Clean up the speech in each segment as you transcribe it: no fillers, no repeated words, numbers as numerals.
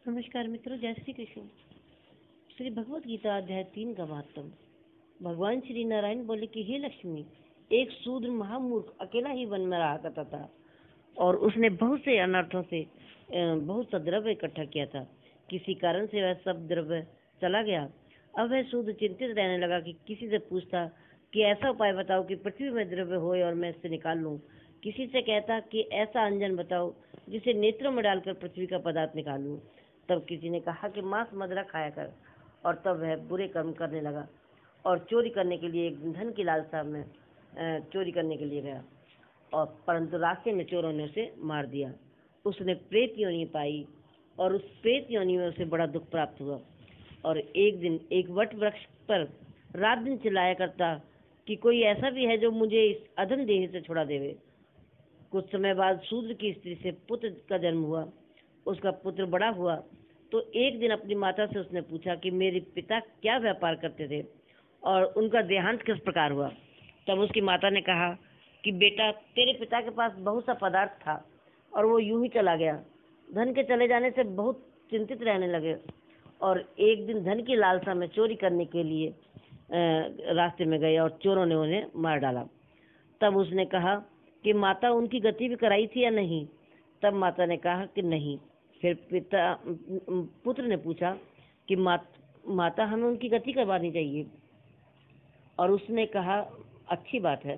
नमस्कार मित्रों, जय श्री कृष्ण। श्री भगवत गीता अध्याय 3 का महात्म। भगवान श्री नारायण बोले कि हे लक्ष्मी, एक शूद्र महामूर्ख अकेला ही वन में रहा करता था और उसने बहुत से अनर्थों से बहुत सा द्रव्य इकट्ठा किया था। किसी कारण से वह सब द्रव्य चला गया। अब वह शूद्र चिंतित रहने लगा कि किसी से पूछता कि ऐसा उपाय बताओ कि पृथ्वी में द्रव्य होए और मैं इससे निकाल लूं। किसी से कहता कि ऐसा अंजन बताओ जिसे नेत्रों में डालकर पृथ्वी का पदार्थ निकाल लूं। तब किसी ने कहा कि मांस मदिरा खाया कर। और तब वह बुरे कर्म करने लगा और चोरी करने के लिए एक धन की लालसा में चोरी करने के लिए गया, और परंतु रास्ते में चोरों ने उसे मार दिया। उसने प्रेत योनि पाई और उस प्रेत योनि में उसे बड़ा दुख प्राप्त हुआ। और एक दिन एक वट वृक्ष पर रात दिन चिल्लाया करता कि कोई ऐसा भी है जो मुझे इस अधम देह से छुड़ा देवे। कुछ समय बाद शूद्र की स्त्री से पुत्र का जन्म हुआ। उसका पुत्र बड़ा हुआ तो एक दिन अपनी माता से उसने पूछा कि मेरे पिता क्या व्यापार करते थे और उनका देहांत किस प्रकार हुआ। तब उसकी माता ने कहा कि बेटा, तेरे पिता के पास बहुत सा पदार्थ था और वो यूं ही चला गया। धन के चले जाने से बहुत चिंतित रहने लगे और एक दिन धन की लालसा में चोरी करने के लिए रास्ते में गए और चोरों ने उन्हें मार डाला। तब उसने कहा कि माता, उनकी गति भी कराई थी या नहीं। तब माता ने कहा कि नहीं। फिर पुत्र ने पूछा कि माता, हमें उनकी गति करवानी चाहिए। और उसने कहा अच्छी बात है।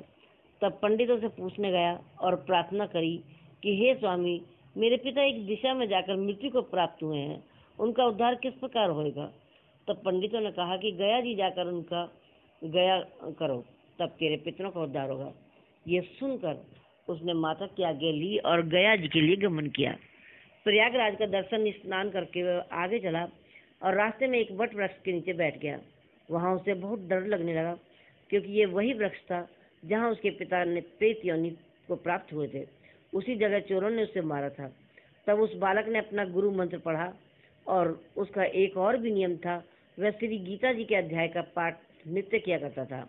तब पंडितों से पूछने गया और प्रार्थना करी कि हे स्वामी, मेरे पिता एक दिशा में जाकर मृत्यु को प्राप्त हुए हैं, उनका उद्धार किस प्रकार होएगा। तब पंडितों ने कहा कि गया जी जाकर उनका गया करो, तब तेरे पितरों का उद्धार होगा। ये सुनकर उसने माता की आज्ञा ली और गया जी के लिए गमन किया। प्रयागराज का दर्शन स्नान करके वह आगे चला और रास्ते में एक वट वृक्ष के नीचे बैठ गया। वहां उसे बहुत डर लगने लगा, क्योंकि ये वही वृक्ष था जहां उसके पिता ने प्रेत योनि को प्राप्त हुए थे। उसी जगह चोरों ने उसे मारा था। तब उस बालक ने अपना गुरु मंत्र पढ़ा और उसका एक और भी नियम था, वह श्री गीता जी के अध्याय का पाठ नित्य किया करता था।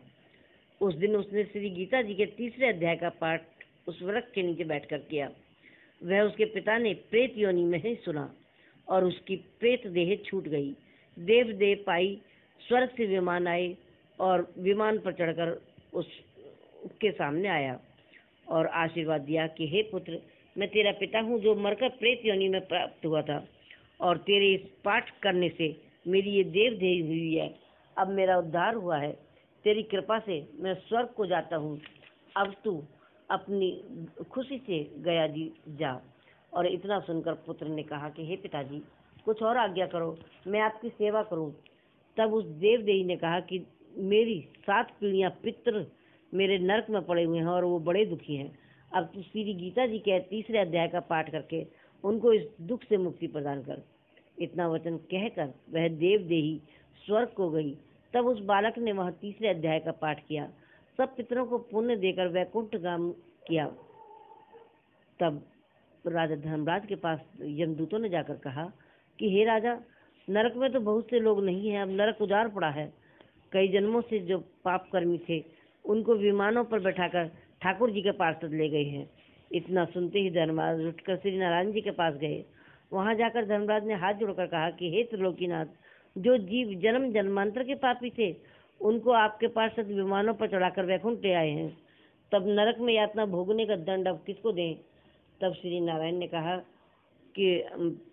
उस दिन उसने श्री गीता जी के 3रे अध्याय का पाठ उस वृक्ष के नीचे बैठकर किया। वह उसके पिता ने प्रेत योनि में ही सुना और उसकी प्रेत देह छूट गई। देव देह पाई, स्वर्ग से विमान आए और विमान पर चढ़कर उसके सामने आया और आशीर्वाद दिया कि हे पुत्र, मैं तेरा पिता हूँ जो मरकर प्रेत योनि में प्राप्त हुआ था, और तेरे इस पाठ करने से मेरी ये देव देह हुई है। अब मेरा उद्धार हुआ है। तेरी कृपा से मैं स्वर्ग को जाता हूँ। अब तू अपनी खुशी से गया जी जा। और इतना सुनकर पुत्र ने कहा कि हे पिताजी, कुछ और आज्ञा करो, मैं आपकी सेवा करूं। तब उस देवदेही ने कहा कि मेरी 7 पीढ़ियां पितृ मेरे नरक में पड़े हुए हैं और वो बड़े दुखी हैं। अब तू श्री गीता जी के 3रे अध्याय का पाठ करके उनको इस दुख से मुक्ति प्रदान कर। इतना वचन कहकर वह देवदेही स्वर्ग को गई। तब उस बालक ने वह 3रे अध्याय का पाठ किया। सब पितरों को पुण्य देकर वैकुंठगाम किया। तब राजा धर्मराज के पास यमदूतों ने जाकर कहा कि हे राजा, नरक में तो बहुत से लोग नहीं हैं, अब नरक उजाड़ पड़ा है। कई जन्मों से जो पाप कर्मी थे उनको विमानों पर बैठाकर ठाकुर जी के पार्षद ले गए हैं। इतना सुनते ही धर्मराज उठकर श्री नारायण जी के पास गए। वहां जाकर धर्मराज ने हाथ जोड़कर कहा कि हे त्रिलोकीनाथ, जो जीव जन्म जन्मांतर के पापी थे उनको आपके पार्षद विमानों पर चढ़ाकर वैकुंठ ले आए हैं। तब नरक में यातना भोगने का दंड अब किसको दें। तब श्री नारायण ने कहा कि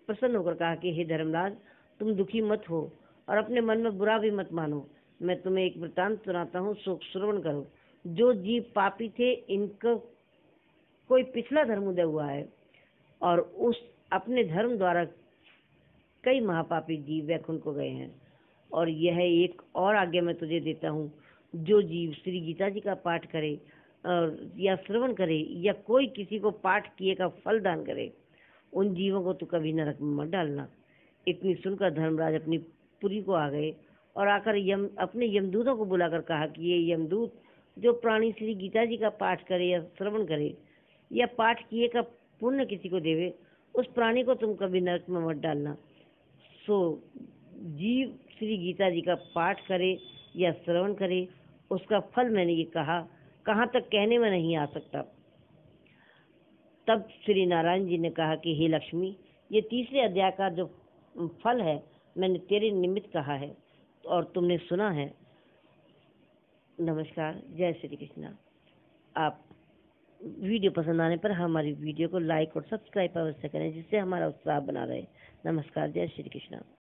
प्रसन्न होकर कहा कि हे धर्मराज, तुम दुखी मत हो और अपने मन में बुरा भी मत मानो। मैं तुम्हें एक वृत्तांत सुनाता हूँ, श्रवण करो। जो जीव पापी थे इनका कोई पिछला धर्मोदय हुआ है और उस अपने धर्म द्वारा कई महापापी जीव वैकुंठ को गए हैं। और यह एक और आज्ञा मैं तुझे देता हूँ, जो जीव श्री गीता जी का पाठ करे और या श्रवण करे या कोई किसी को पाठ किए का फल दान करे, उन जीवों को तो कभी नरक में मत डालना। इतनी सुनकर धर्मराज अपनी पुरी को आ गए और आकर अपने यमदूतों को बुलाकर कहा कि ये यमदूत जो प्राणी श्री गीता जी का पाठ करे या श्रवण करे या पाठ किए का पुण्य किसी को देवे, उस प्राणी को तुम कभी नरक में मत डालना। सो जीव श्री गीता जी का पाठ करे या श्रवण करे, उसका फल मैंने ये कहा, कहाँ तक कहने में नहीं आ सकता। तब श्री नारायण जी ने कहा कि हे लक्ष्मी, ये 3रे अध्याय का जो फल है मैंने तेरे निमित्त कहा है और तुमने सुना है। नमस्कार, जय श्री कृष्णा। आप वीडियो पसंद आने पर हमारी वीडियो को लाइक और सब्सक्राइब अवश्य करें, जिससे हमारा उत्साह बना रहे। नमस्कार, जय श्री कृष्णा।